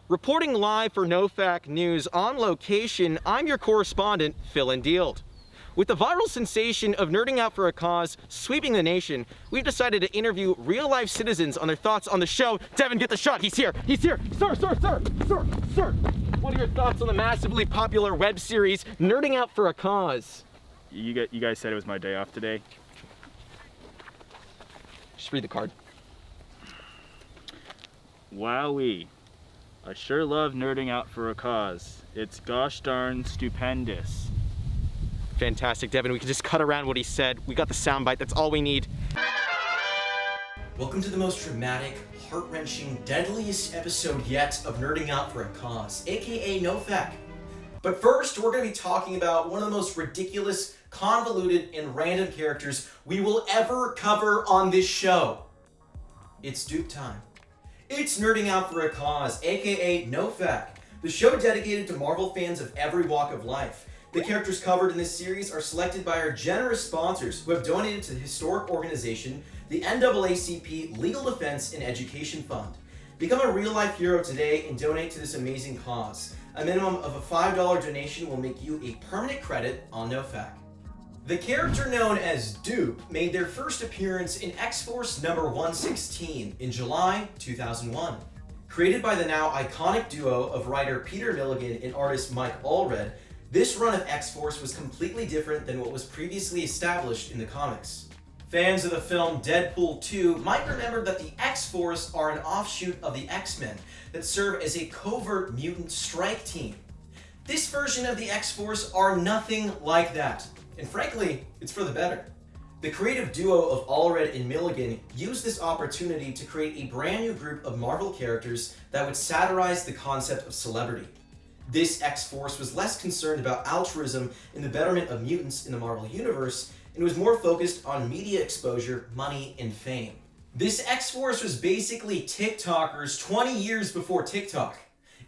Reporting live for NOFAC News on location, I'm your correspondent, Phil and Dield. With the viral sensation of nerding out for a cause sweeping the nation, we've decided to interview real-life citizens on their thoughts on the show. Devin, get the shot. He's here. He's here. Sir. What are your thoughts on the massively popular web series, Nerding Out for a Cause? You guys said it was my day off today. Just read the card. Wowee. I sure love nerding out for a cause. It's gosh darn stupendous. Fantastic, Devin. We can just cut around what he said. We got the soundbite. That's all we need. Welcome to the most dramatic, heart-wrenching, deadliest episode yet of Nerding Out for a Cause, aka NOFAC. But first, we're going to be talking about one of the most ridiculous, convoluted, and random characters we will ever cover on this show. It's Doop time. It's Nerding Out for a Cause, aka NOFAC, the show dedicated to Marvel fans of every walk of life. The characters covered in this series are selected by our generous sponsors who have donated to the historic organization, the NAACP Legal Defense and Education Fund. Become a real-life hero today and donate to this amazing cause. A minimum of a $5 donation will make you a permanent credit on NOFAC. The character known as Doop made their first appearance in X-Force number 116 in July 2001. Created by the now iconic duo of writer Peter Milligan and artist Mike Allred, this run of X-Force was completely different than what was previously established in the comics. Fans of the film Deadpool 2 might remember that the X-Force are an offshoot of the X-Men that serve as a covert mutant strike team. This version of the X-Force are nothing like that. And frankly, it's for the better. The creative duo of Allred and Milligan used this opportunity to create a brand new group of Marvel characters that would satirize the concept of celebrity. This X-Force was less concerned about altruism and the betterment of mutants in the Marvel Universe, and was more focused on media exposure, money, and fame. This X-Force was basically TikTokers 20 years before TikTok,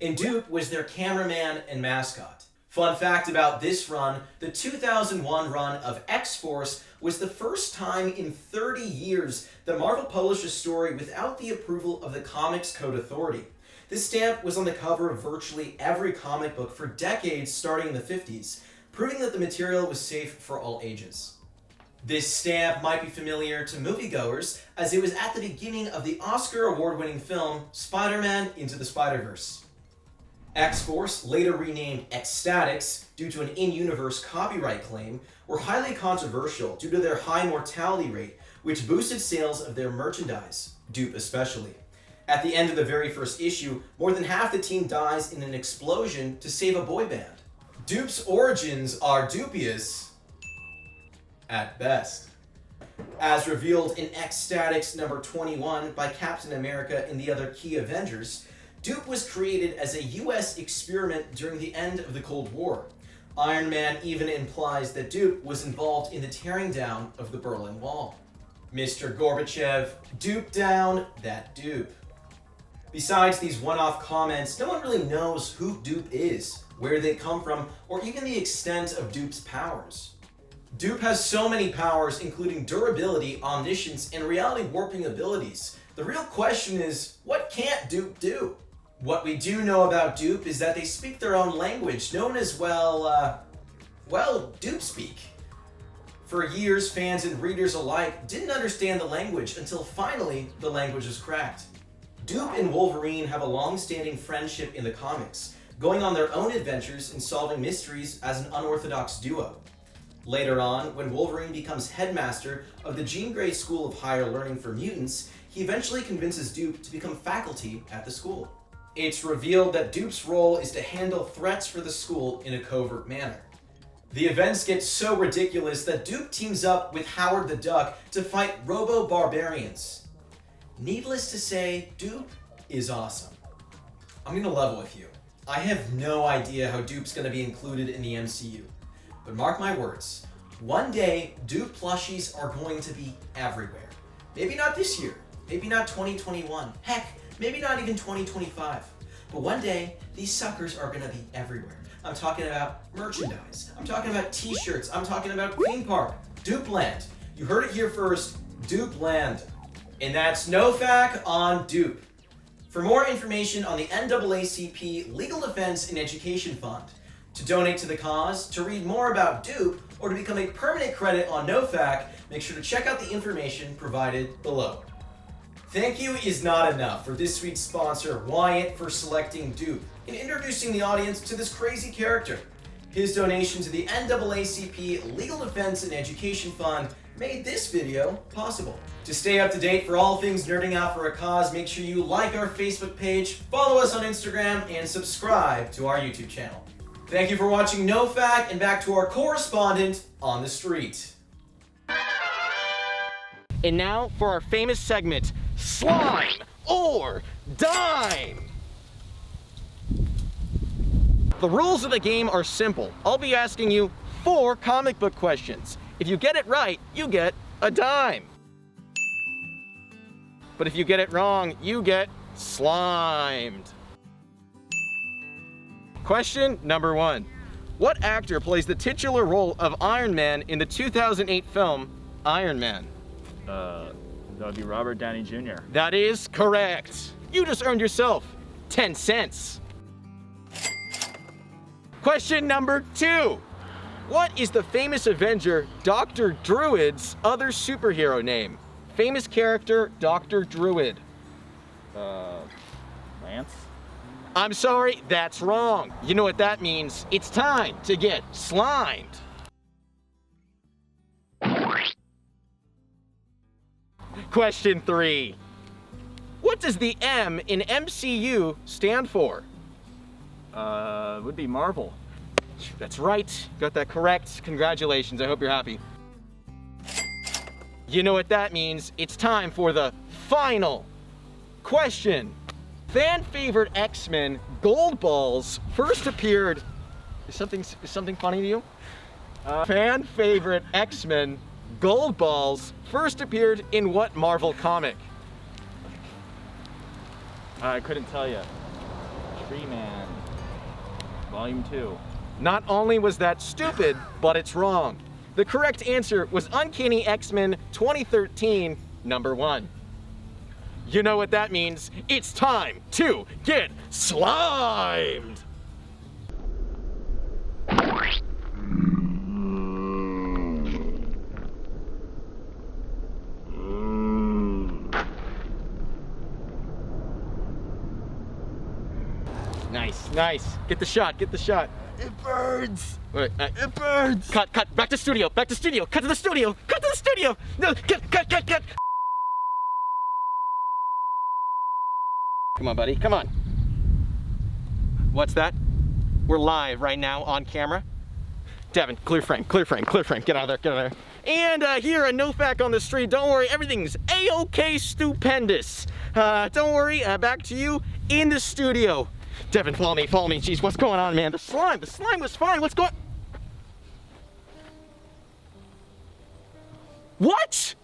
and Doop was their cameraman and mascot. Fun fact about this run, the 2001 run of X-Force was the first time in 30 years that Marvel published a story without the approval of the Comics Code Authority. This stamp was on the cover of virtually every comic book for decades starting in the 50s, proving that the material was safe for all ages. This stamp might be familiar to moviegoers, as it was at the beginning of the Oscar award-winning film Spider-Man Into the Spider-Verse. X-Force, later renamed X-Statix due to an in-universe copyright claim, were highly controversial due to their high mortality rate, which boosted sales of their merchandise, Doop especially. At the end of the very first issue, more than half the team dies in an explosion to save a boy band. Doop's origins are dubious at best. As revealed in X-Statix number 21 by Captain America and the other key Avengers, Doop was created as a US experiment during the end of the Cold War. Iron Man even implies that Doop was involved in the tearing down of the Berlin Wall. Mr. Gorbachev, Doop down that Doop. Besides these one-off comments, no one really knows who Doop is, where they come from, or even the extent of Doop's powers. Doop has so many powers, including durability, omniscience, and reality warping abilities. The real question is, what can't Doop do? What we do know about Doop is that they speak their own language, known as, Doop speak. For years, fans and readers alike didn't understand the language until finally the language was cracked. Doop and Wolverine have a long-standing friendship in the comics, going on their own adventures and solving mysteries as an unorthodox duo. Later on, when Wolverine becomes headmaster of the Jean Grey School of Higher Learning for Mutants, he eventually convinces Doop to become faculty at the school. It's revealed that Doop's role is to handle threats for the school in a covert manner. The events get so ridiculous that Doop teams up with Howard the Duck to fight Robo-Barbarians. Needless to say, Doop is awesome. I'm gonna level with you. I have no idea how Doop's gonna be included in the MCU. But mark my words, one day Doop plushies are going to be everywhere. Maybe not this year, maybe not 2021, heck, maybe not even 2025. But one day, these suckers are gonna be everywhere. I'm talking about merchandise, I'm talking about t-shirts, I'm talking about theme park, Doopland. You heard it here first, Doopland. And that's NOFAC on Doop. For more information on the NAACP Legal Defense and Education Fund, to donate to the cause, to read more about Doop, or to become a permanent credit on NOFAC, make sure to check out the information provided below. Thank you is not enough for this week's sponsor, Wyatt, for selecting Doop and introducing the audience to this crazy character. His donation to the NAACP Legal Defense and Education Fund made this video possible. To stay up to date for all things nerding out for a cause, make sure you like our Facebook page, follow us on Instagram, and subscribe to our YouTube channel. Thank you for watching NOFAC, and back to our correspondent on the street. And now for our famous segment, Slime or Dime. The rules of the game are simple. I'll be asking you 4 comic book questions. If you get it right, you get a dime. But if you get it wrong, you get slimed. Question number 1. What actor plays the titular role of Iron Man in the 2008 film Iron Man? That would be Robert Downey Jr. That is correct. You just earned yourself 10 cents. Question number 2. What is the famous Avenger Dr. Druid's other superhero name? Famous character, Dr. Druid. Lance? I'm sorry, that's wrong. You know what that means? It's time to get slimed. Question 3. What does the M in MCU stand for? Would be Marvel. That's right. Got that correct. Congratulations. I hope you're happy. You know what that means? It's time for the final question. Fan favorite X-Men Gold Balls first appeared. Is something funny to you? Fan favorite X-Men Gold Balls first appeared in what Marvel comic? I couldn't tell you. Tree Man. Volume 2. Not only was that stupid, but it's wrong. The correct answer was Uncanny X-Men 2013, number 1. You know what that means? It's time to get slimed! Nice, nice. Get the shot, get the shot. It burns! Wait, It burns! cut, back to studio, cut to the studio, cut to the studio! No, cut! Come on, buddy, come on. What's that? We're live right now on camera. Devin, clear frame, get out of there. And here at NOFAC on the street, don't worry, everything's A-OK stupendous. Don't worry, back to you in the studio. Devin, follow me, jeez, what's going on, man? The slime was fine, what's going... What?